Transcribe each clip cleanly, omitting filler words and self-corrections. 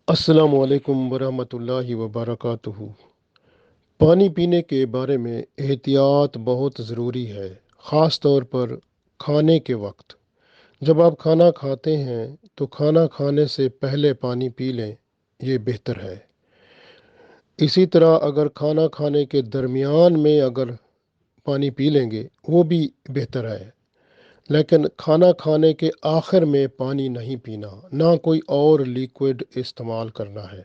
अस्सलामु अलैकुम वरहमतुल्लाहि वबरकातुहू। पानी पीने के बारे में एहतियात बहुत ज़रूरी है, ख़ास तौर पर खाने के वक्त। जब आप खाना खाते हैं तो खाना खाने से पहले पानी पी लें, ये बेहतर है। इसी तरह अगर खाना खाने के दरमियान में अगर पानी पी लेंगे वो भी बेहतर है। लेकिन खाना खाने के आखिर में पानी नहीं पीना, ना कोई और लिक्विड इस्तेमाल करना है।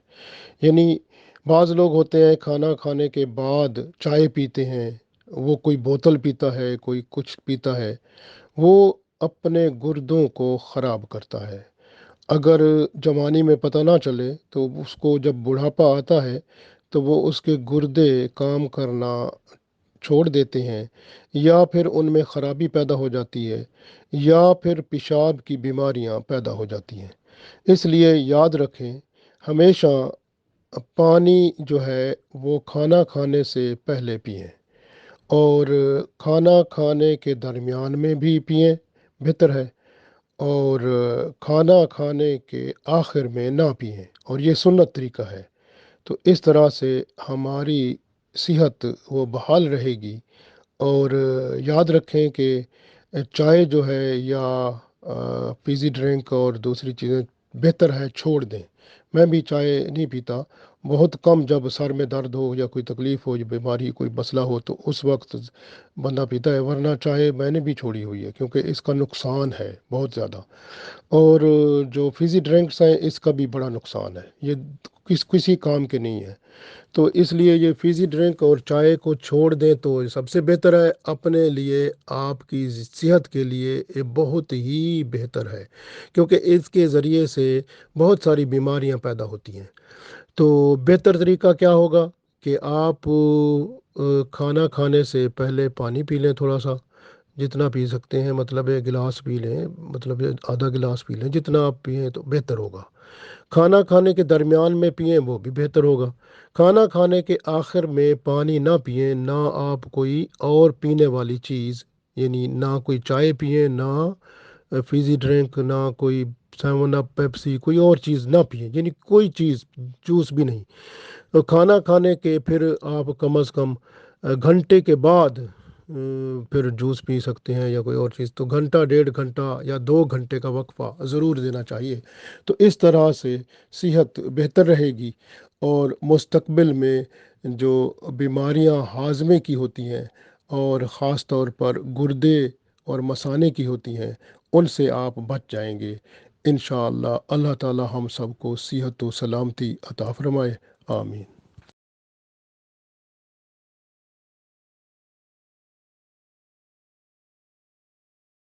यानी बाज़ लोग होते हैं खाना खाने के बाद चाय पीते हैं, वो कोई बोतल पीता है, कोई कुछ पीता है, वो अपने गुर्दों को ख़राब करता है। अगर जवानी में पता ना चले तो उसको जब बुढ़ापा आता है तो वो उसके गुर्दे काम करना छोड़ देते हैं, या फिर उनमें ख़राबी पैदा हो जाती है, या फिर पेशाब की बीमारियां पैदा हो जाती हैं। इसलिए याद रखें, हमेशा पानी जो है वो खाना खाने से पहले पिएं, और खाना खाने के दरमियान में भी पिएं, बेहतर है। और खाना खाने के आखिर में ना पिएं, और ये सुन्नत तरीका है। तो इस तरह से हमारी सेहत वो बहाल रहेगी। और याद रखें कि चाय जो है या फीज़ी ड्रिंक और दूसरी चीज़ें बेहतर है छोड़ दें। मैं भी चाय नहीं पीता, बहुत कम, जब सर में दर्द हो या कोई तकलीफ़ हो या बीमारी कोई मसला हो तो उस वक्त बंदा पीता है, वरना चाय मैंने भी छोड़ी हुई है क्योंकि इसका नुकसान है बहुत ज़्यादा। और जो फीज़ी ड्रिंक्स हैं इसका भी बड़ा नुकसान है, ये किसी काम के नहीं है। तो इसलिए ये फ़िज़ी ड्रिंक और चाय को छोड़ दें तो सबसे बेहतर है अपने लिए, आपकी सेहत के लिए ये बहुत ही बेहतर है, क्योंकि इसके ज़रिए से बहुत सारी बीमारियां पैदा होती हैं। तो बेहतर तरीका क्या होगा कि आप खाना खाने से पहले पानी पी लें थोड़ा सा, जितना पी सकते हैं, मतलब एक गिलास पी लें, मतलब ये आधा गिलास पी लें, जितना आप पिएँ तो बेहतर होगा। खाना खाने के दरमियान में पिएं, वो भी बेहतर होगा। खाना खाने के आखिर में पानी ना पिएं, ना आप कोई और पीने वाली चीज़, यानी ना कोई चाय पिएं, ना फीज़ी ड्रिंक, ना कोई सेवन अप, पेप्सी, कोई और चीज़ ना पिएं, यानी कोई चीज़, जूस भी नहीं। तो खाना खाने के फिर आप कम अज़ कम घंटे के बाद फिर जूस पी सकते हैं या कोई और चीज़। तो घंटा, 1.5 घंटा या 2 घंटे का वक्फा ज़रूर देना चाहिए। तो इस तरह से सेहत बेहतर रहेगी, और मुस्तकबिल में जो बीमारियां हाजमे की होती हैं और ख़ास तौर पर गुर्दे और मसाने की होती हैं, उनसे आप बच जाएंगे। इंशाअल्लाह अल्लाह ताला हम सबको सेहत व सलामती अता फरमाए। आमीन।